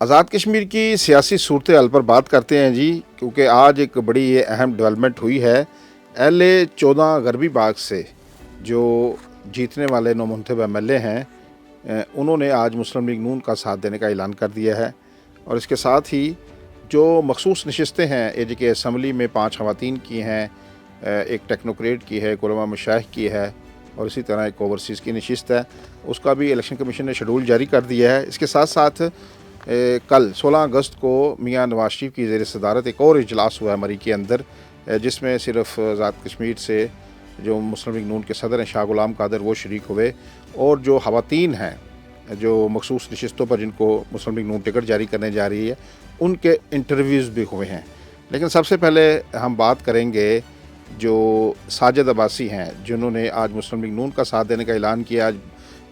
آزاد کشمیر کی سیاسی صورتحال پر بات کرتے ہیں جی، کیونکہ آج ایک بڑی اہم ڈیولپمنٹ ہوئی ہے۔ LA-14 غربی باغ سے جو جیتنے والے نومنتخب MLA ہیں، انہوں نے آج مسلم لیگ نون کا ساتھ دینے کا اعلان کر دیا ہے، اور اس کے ساتھ ہی جو مخصوص نشستیں ہیں AJ کے اسمبلی میں 5 خواتین کی ہیں، ایک ٹیکنوکریٹ کی ہے، ایک علماء مشائخ کی ہے، اور اسی طرح ایک اوورسیز کی نشست ہے، اس کا بھی الیکشن کمیشن نے شیڈول جاری کر دیا ہے۔ اس کے ساتھ ساتھ کل 16 اگست کو میاں نواز شریف کی زیر صدارت ایک اور اجلاس ہوا ہے مری کے اندر، جس میں صرف آزاد کشمیر سے جو مسلم لیگ نون کے صدر ہیں شاہ غلام قادر وہ شریک ہوئے، اور جو خواتین ہیں جو مخصوص نشستوں پر جن کو مسلم لیگ نون ٹکٹ جاری کرنے جا رہی ہے ان کے انٹرویوز بھی ہوئے ہیں۔ لیکن سب سے پہلے ہم بات کریں گے جو ساجد عباسی ہیں، جنہوں نے آج مسلم لیگ نون کا ساتھ دینے کا اعلان کیا۔ آج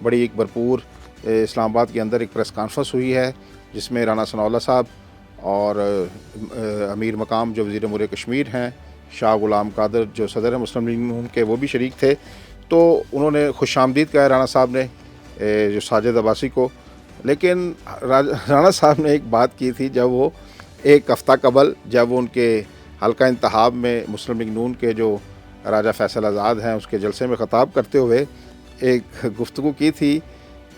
بڑی ایک بھرپور اسلام آباد کے اندر ایک پریس کانفرنس ہوئی ہے، جس میں رانا ثناء اللہ صاحب اور امیر مقام جو وزیر امور کشمیر ہیں شاہ غلام قادر جو صدر ہیں مسلم لیگ نون کے وہ بھی شریک تھے۔ تو انہوں نے خوش آمدید کہا ہے رانا صاحب نے جو ساجد عباسی کو، لیکن رانا صاحب نے ایک بات کی تھی جب وہ ایک ہفتہ قبل جب وہ ان کے حلقہ انتخاب میں مسلم لیگ نون کے جو راجہ فیصل آزاد ہیں اس کے جلسے میں خطاب کرتے ہوئے ایک گفتگو کی تھی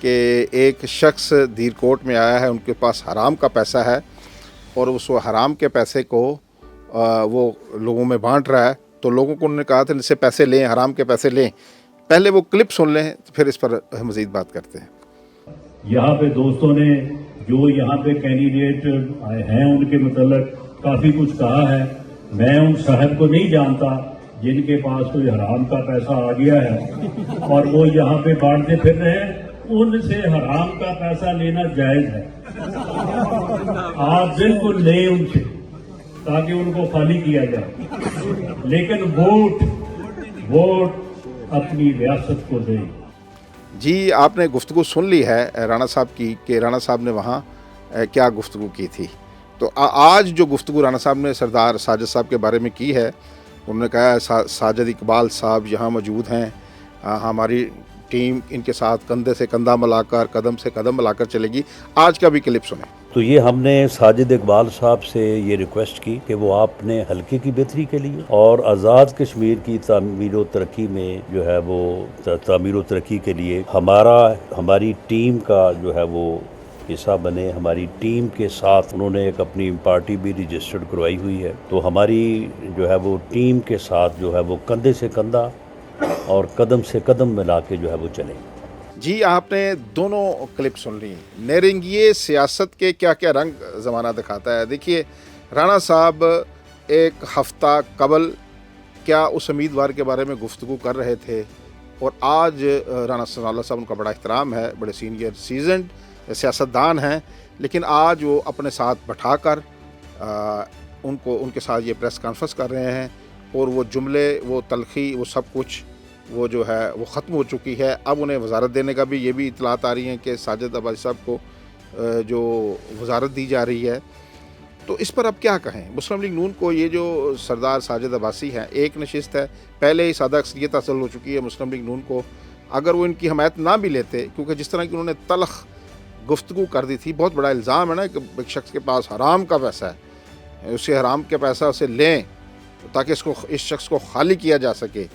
کہ ایک شخص دھیر کوٹ میں آیا ہے، ان کے پاس حرام کا پیسہ ہے، اور اس حرام کے پیسے کو وہ لوگوں میں بانٹ رہا ہے، تو لوگوں کو انہوں نے کہا تھا ان سے پیسے لیں، حرام کے پیسے لیں۔ پہلے وہ کلپ سن لیں پھر اس پر مزید بات کرتے ہیں۔ یہاں پہ دوستوں نے جو یہاں پہ کینڈیڈیٹ ہیں ان کے متعلق کافی کچھ کہا ہے۔ میں ان صاحب کو نہیں جانتا جن کے پاس کوئی حرام کا پیسہ آ گیا ہے اور وہ یہاں پہ بانٹتے پھر رہے ہیں، ان سے حرام کا پیسہ لینا جائز ہے۔ آپ بالکل لیں ان سے تاکہ ان کو خالی کیا جائے، لیکن ووٹ اپنی ریاست کو دیں۔ جی آپ نے گفتگو سن لی ہے رانا صاحب کی کہ رانا صاحب نے وہاں کیا گفتگو کی تھی۔ تو آج جو گفتگو رانا صاحب نے سردار ساجد صاحب کے بارے میں کی ہے، انہوں نے کہا ہے ساجد اقبال صاحب یہاں موجود ہیں، ہماری ٹیم ان کے ساتھ کندھے سے کندھا ملا کر قدم سے قدم ملا کر چلے گی۔ آج کا بھی کلپ سنیں۔ تو یہ ہم نے ساجد اقبال صاحب سے یہ ریکویسٹ کی کہ وہ آپ نے حلقے کی بہتری کے لیے اور آزاد کشمیر کی تعمیر و ترقی میں جو ہے وہ تعمیر و ترقی کے لیے ہماری ٹیم کا جو ہے وہ حصہ بنے۔ ہماری ٹیم کے ساتھ انہوں نے ایک اپنی پارٹی بھی رجسٹرڈ کروائی ہوئی ہے، تو ہماری جو ہے وہ ٹیم کے ساتھ جو ہے وہ کندھے سے کندھا اور قدم سے قدم ملا کے جو ہے وہ چلیں۔ جی آپ نے دونوں کلپ سن لی۔ نیرنگیے سیاست کے کیا کیا رنگ زمانہ دکھاتا ہے۔ دیکھیے رانا صاحب ایک ہفتہ قبل کیا اس امیدوار کے بارے میں گفتگو کر رہے تھے، اور آج رانا ثناء اللہ صاحب ان کا بڑا احترام ہے، بڑے سینئر سیزنڈ سیاستدان ہیں، لیکن آج وہ اپنے ساتھ بٹھا کر ان کے ساتھ یہ پریس کانفرنس کر رہے ہیں، اور وہ جملے وہ تلخی وہ سب کچھ وہ جو ہے وہ ختم ہو چکی ہے۔ اب انہیں وزارت دینے کا بھی یہ بھی اطلاعات آ رہی ہیں کہ ساجد عباسی صاحب کو جو وزارت دی جا رہی ہے۔ تو اس پر اب کیا کہیں؟ مسلم لیگ نون کو یہ جو سردار ساجد عباسی ہیں، ایک نشست ہے، پہلے ہی سادہ اکثریت حاصل ہو چکی ہے مسلم لیگ نون کو، اگر وہ ان کی حمایت نہ بھی لیتے، کیونکہ جس طرح کی انہوں نے تلخ گفتگو کر دی تھی، بہت بڑا الزام ہے نا کہ ایک شخص کے پاس حرام کا پیسہ ہے، اسے حرام کے پیسہ اسے لیں تاکہ اس شخص کو خالی کیا جا سکے۔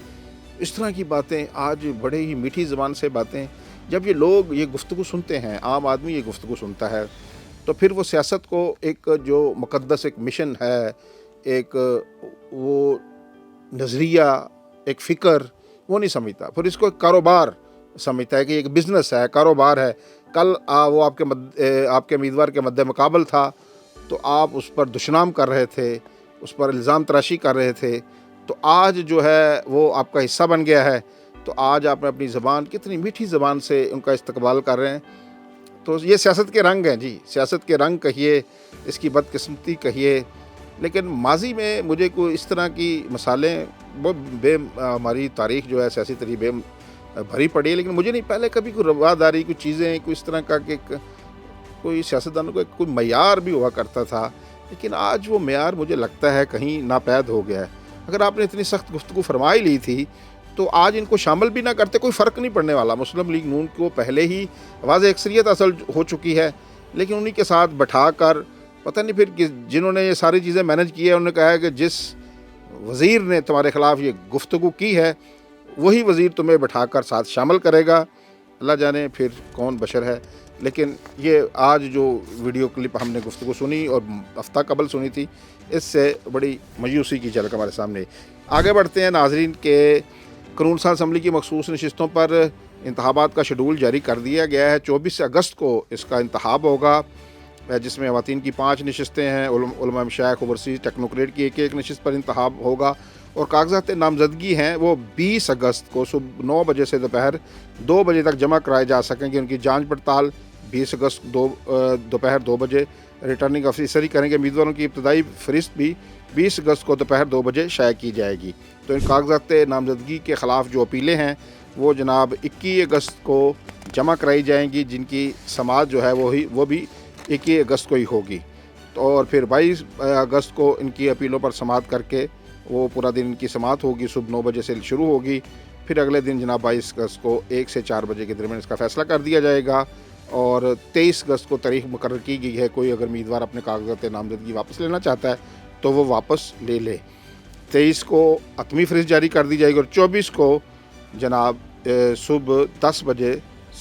اس طرح کی باتیں آج بڑے ہی میٹھی زبان سے باتیں جب یہ لوگ یہ گفتگو سنتے ہیں، عام آدمی یہ گفتگو سنتا ہے، تو پھر وہ سیاست کو ایک جو مقدس ایک مشن ہے، ایک وہ نظریہ، ایک فکر وہ نہیں سمجھتا، پھر اس کو ایک کاروبار سمجھتا ہے کہ ایک بزنس ہے، کاروبار ہے۔ کل وہ آپ کے امیدوار کے مد مقابل تھا تو آپ اس پر دشنام کر رہے تھے، اس پر الزام تراشی کر رہے تھے، تو آج جو ہے وہ آپ کا حصہ بن گیا ہے، تو آج آپ نے اپنی زبان کتنی میٹھی زبان سے ان کا استقبال کر رہے ہیں۔ تو یہ سیاست کے رنگ ہیں جی، سیاست کے رنگ کہیے، اس کی بدقسمتی کہیے، لیکن ماضی میں مجھے کوئی اس طرح کی مثالیں ہماری تاریخ جو ہے سیاسی تاریخ بے بھری پڑی ہے، لیکن مجھے نہیں پہلے کبھی کوئی رواداری کوئی چیزیں کوئی اس طرح کا کہ کوئی سیاستدانوں کا کوئی معیار بھی ہوا کرتا تھا، لیکن آج وہ معیار مجھے لگتا ہے کہیں ناپید ہو گیا ہے۔ اگر آپ نے اتنی سخت گفتگو فرمائی لی تھی تو آج ان کو شامل بھی نہ کرتے، کوئی فرق نہیں پڑنے والا۔ مسلم لیگ نون کو پہلے ہی واضح اکثریت حاصل ہو چکی ہے، لیکن انہی کے ساتھ بٹھا کر پتہ نہیں پھر جنہوں نے یہ ساری چیزیں مینج کی ہے انہوں نے کہا ہے کہ جس وزیر نے تمہارے خلاف یہ گفتگو کی ہے وہی وزیر تمہیں بٹھا کر ساتھ شامل کرے گا. اللہ جانے پھر کون بشر ہے. لیکن یہ آج جو ویڈیو کلپ ہم نے گفتگو سنی اور ہفتہ قبل سنی تھی اس سے بڑی مایوسی کی جھلک ہمارے سامنے. آگے بڑھتے ہیں ناظرین کے قانون ساز اسمبلی کی مخصوص نشستوں پر انتخابات کا شیڈول جاری کر دیا گیا ہے. 24 اگست کو اس کا انتخاب ہوگا جس میں خواتین کی 5 نشستیں ہیں. علماء مشائخ اوورسیز ٹیکنوکریٹ کی ایک نشست پر انتخاب ہوگا اور کاغذات نامزدگی ہیں وہ 20 اگست کو صبح 9 بجے سے دوپہر 2 بجے تک جمع کرائے جا سکیں گے. ان کی جانچ پڑتال 20 اگست دوپہر 2 بجے ریٹرننگ افسر کریں گے. امیدواروں کی ابتدائی فہرست بھی 20 اگست کو دوپہر 2 بجے شائع کی جائے گی. تو ان کاغذات نامزدگی کے خلاف جو اپیلیں ہیں وہ جناب 21 اگست کو جمع کرائی جائیں گی جن کی سماعت جو ہے وہ بھی 21 اگست کو ہی ہوگی. اور پھر 22 اگست کو ان کی اپیلوں پر سماعت کر کے وہ پورا دن ان کی سماعت ہوگی. صبح 9 بجے سے شروع ہوگی. پھر اگلے دن جناب 22 اگست کو 1 سے 4 بجے کے درمیان اس کا فیصلہ کر دیا جائے گا. اور 23 اگست کو تاریخ مقرر کی گئی ہے. کوئی اگر امیدوار اپنے کاغذات نامزدگی واپس لینا چاہتا ہے تو وہ واپس لے لے. 23 کو حتمی فہرست جاری کر دی جائے گی اور 24 کو جناب صبح 10 بجے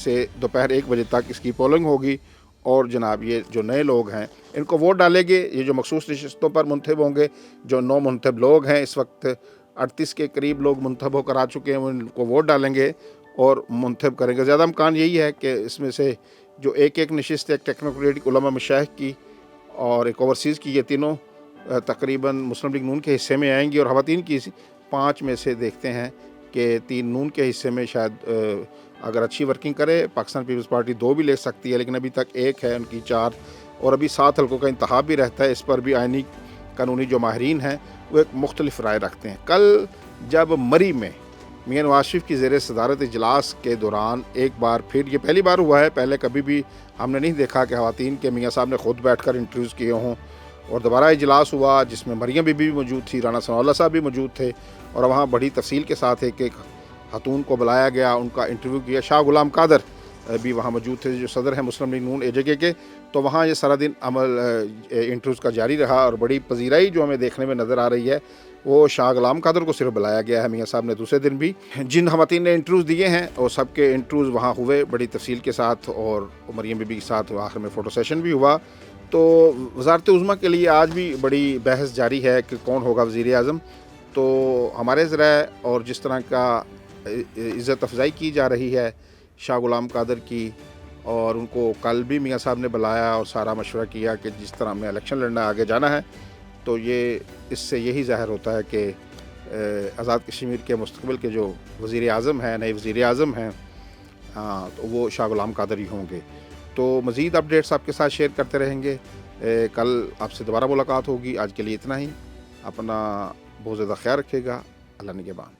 سے دوپہر 1 بجے تک اس کی پولنگ ہوگی. اور جناب یہ جو نئے لوگ ہیں ان کو ووٹ ڈالیں گے. یہ جو مخصوص نشستوں پر منتخب ہوں گے جو 9 منتخب لوگ ہیں اس وقت 38 کے قریب لوگ منتخب ہو کر آ چکے ہیں وہ ان کو ووٹ ڈالیں گے اور منتخب کریں گے. زیادہ امکان یہی ہے کہ اس میں سے جو ایک نشست ایک ٹیکنوکریٹ علماء مشائخ کی اور ایک اوورسیز کی یہ تینوں تقریباً مسلم لیگ نون کے حصے میں آئیں گی. اور خواتین کی 5 میں سے دیکھتے ہیں کہ 3 نون کے حصے میں شاید اگر اچھی ورکنگ کرے پاکستان پیپلز پارٹی 2 بھی لے سکتی ہے لیکن ابھی تک 1 ہے ان کی 4 اور ابھی 7 حلقوں کا انتخاب بھی رہتا ہے. اس پر بھی آئینی قانونی جو ماہرین ہیں وہ ایک مختلف رائے رکھتے ہیں. کل جب مری میں میاں نواز شریف کی زیر صدارت اجلاس کے دوران ایک بار پھر یہ پہلی بار ہوا ہے پہلے کبھی بھی ہم نے نہیں دیکھا کہ خواتین کے میاں صاحب نے خود بیٹھ کر انٹرویوز کیے ہوں اور دوبارہ اجلاس ہوا جس میں مریم بی بھی موجود تھی رانا ثناء اللہ صاحب بھی موجود تھے اور وہاں بڑی تفصیل کے ساتھ ایک خاتون کو بلایا گیا ان کا انٹرویو کیا. شاہ غلام قادر بھی وہاں موجود تھے جو صدر ہیں مسلم لیگ نون AJK کے. تو وہاں یہ سارا دن عمل انٹرویوز کا جاری رہا اور بڑی پذیرائی جو ہمیں دیکھنے میں نظر آ رہی ہے وہ شاہ غلام قادر کو صرف بلایا گیا ہے. میاں صاحب نے دوسرے دن بھی جن خواتین نے انٹرویوز دیے ہیں اور سب کے انٹرویوز وہاں ہوئے بڑی تفصیل کے ساتھ اور مریم بی کے ساتھ آخر میں فوٹو سیشن بھی ہوا. تو وزارت عظمیٰ کے لیے آج بھی بڑی بحث جاری ہے کہ کون ہوگا وزیر اعظم. تو ہمارے ذرائع اور جس طرح کا عزت افزائی کی جا رہی ہے شاہ غلام قادر کی اور ان کو کل بھی میاں صاحب نے بلایا اور سارا مشورہ کیا کہ جس طرح ہمیں الیکشن لڑنا آگے جانا ہے تو یہ اس سے یہی ظاہر ہوتا ہے کہ آزاد کشمیر کے مستقبل کے جو وزیر اعظم ہیں نئے وزیر اعظم ہیں تو وہ شاہ غلام قادر ہی ہوں گے. تو مزید اپڈیٹس آپ کے ساتھ شیئر کرتے رہیں گے. کل آپ سے دوبارہ ملاقات ہوگی. آج کے لیے اتنا ہی. اپنا بہت زیادہ خیال رکھیے گا. اللہ نگہبان.